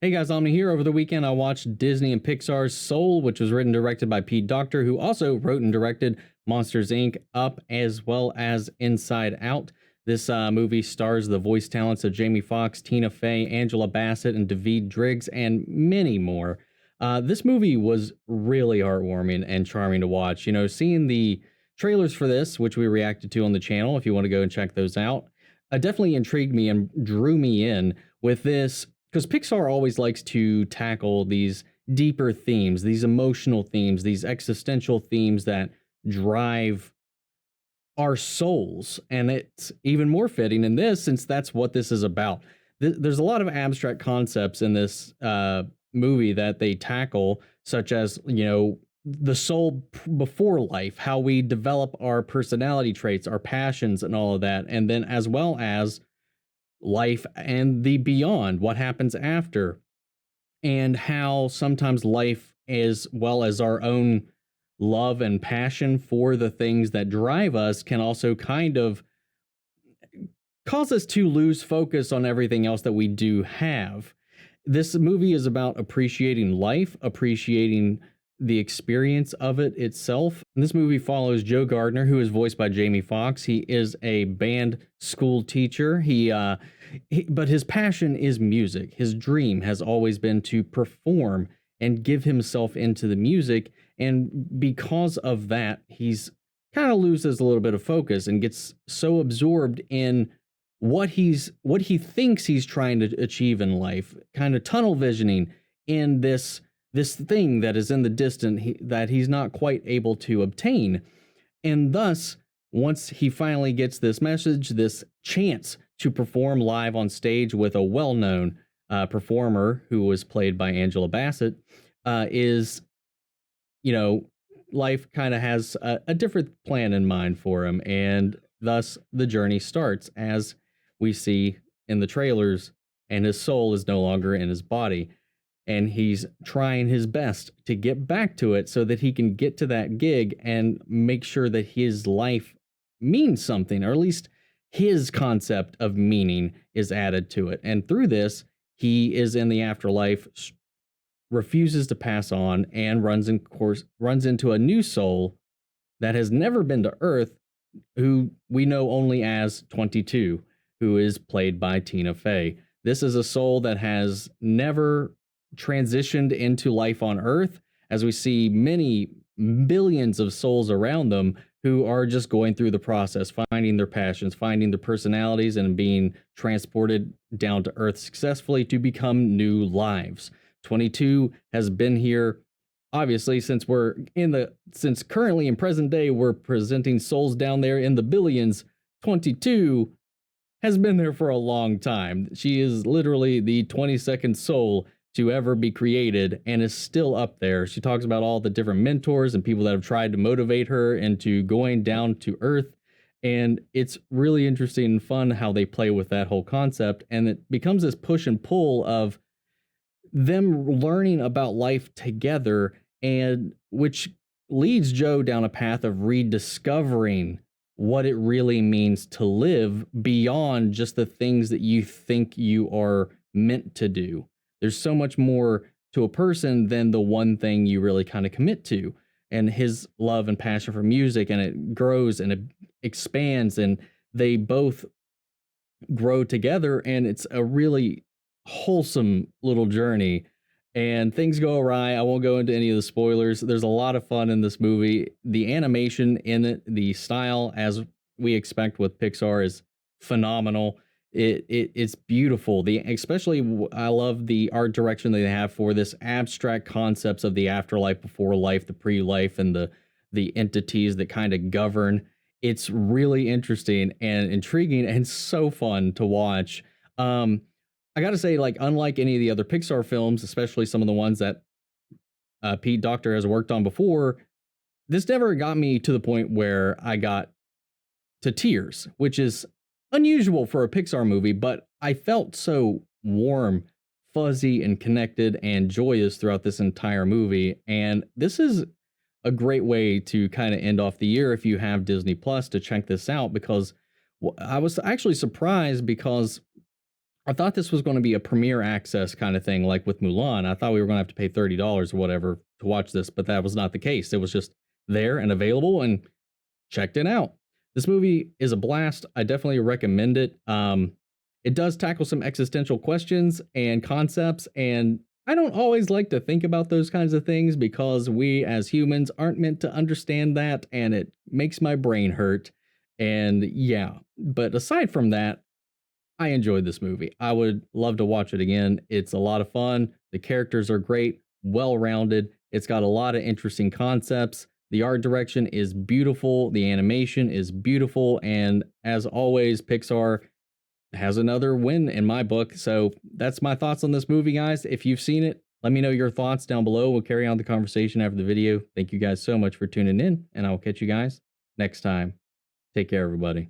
Hey guys, Omni here. Over the weekend, I watched Disney and Pixar's Soul, which was written and directed by Docter, who also wrote and directed Monsters Inc., Up, as well as Inside Out. This movie stars the voice talents of Jamie Foxx, Tina Fey, Angela Bassett, and Daveed Driggs, and many more. This movie was really heartwarming and charming to watch. You know, seeing the trailers for this, which we reacted to on the channel, if you want to go and check those out, definitely intrigued me and drew me in with this because Pixar always likes to tackle these deeper themes, these emotional themes, these existential themes that drive our souls. And it's even more fitting in this since that's what this is about. There's a lot of abstract concepts in this movie that they tackle, such as, you know, the soul before life, how we develop our personality traits, our passions, and all of that. And then as well as life and the beyond, what happens after, and how sometimes life, as well as our own love and passion for the things that drive us, can also kind of cause us to lose focus on everything else that we do have. This movie is about appreciating life, appreciating the experience of it itself. And this movie follows Joe Gardner, who is voiced by Jamie Foxx. He is a band school teacher. But his passion is music. His dream has always been to perform and give himself into the music. And because of that, he's kind of loses a little bit of focus and gets so absorbed in what he thinks he's trying to achieve in life, kind of tunnel visioning in this thing that is in the distance that he's not quite able to obtain. And thus, once he finally gets this message, this chance to perform live on stage with a well-known performer who was played by Angela Bassett, life kind of has a different plan in mind for him. And thus, the journey starts as we see in the trailers, and his soul is no longer in his body. And he's trying his best to get back to it so that he can get to that gig and make sure that his life means something, or at least his concept of meaning is added to it. And through this, he is in the afterlife, refuses to pass on, and runs into a new soul that has never been to Earth, who we know only as 22, who is played by Tina Fey. This is a soul that has never transitioned into life on Earth, as we see many billions of souls around them who are just going through the process, finding their passions, finding their personalities, and being transported down to Earth successfully to become new lives. 22 has been here, obviously, since currently in present day we're presenting souls down there in the billions. 22 has been there for a long time. She is literally the 22nd soul to ever be created and is still up there. She talks about all the different mentors and people that have tried to motivate her into going down to Earth. And it's really interesting and fun how they play with that whole concept. And it becomes this push and pull of them learning about life together, and which leads Joe down a path of rediscovering what it really means to live beyond just the things that you think you are meant to do. There's so much more to a person than the one thing you really kind of commit to. And his love and passion for music, and it grows and it expands, and they both grow together, and it's a really wholesome little journey. And things go awry. I won't go into any of the spoilers. There's a lot of fun in this movie. The animation in it, the style, as we expect with Pixar, is phenomenal. It's beautiful. Especially I love the art direction that they have for this abstract concepts of the afterlife, before life, the pre-life, and the entities that kind of govern. It's really interesting and intriguing and so fun to watch. I gotta say, like, unlike any of the other Pixar films, especially some of the ones that Docter has worked on before, this never got me to the point where I got to tears, which is unusual for a Pixar movie, but I felt so warm, fuzzy, and connected and joyous throughout this entire movie. And this is a great way to kind of end off the year if you have Disney Plus to check this out, because I was actually surprised, because I thought this was going to be a premiere access kind of thing, like with Mulan. I thought we were going to have to pay $30 or whatever to watch this, but that was not the case. It was just there and available, and checked it out. This movie is a blast. I definitely recommend it. It does tackle some existential questions and concepts, and I don't always like to think about those kinds of things because we as humans aren't meant to understand that, and it makes my brain hurt. And yeah, but aside from that, I enjoyed this movie. I would love to watch it again. It's a lot of fun. The characters are great, well rounded. It's got a lot of interesting concepts. The art direction is beautiful. The animation is beautiful. And as always, Pixar has another win in my book. So that's my thoughts on this movie, guys. If you've seen it, let me know your thoughts down below. We'll carry on the conversation after the video. Thank you guys so much for tuning in, and I'll catch you guys next time. Take care, everybody.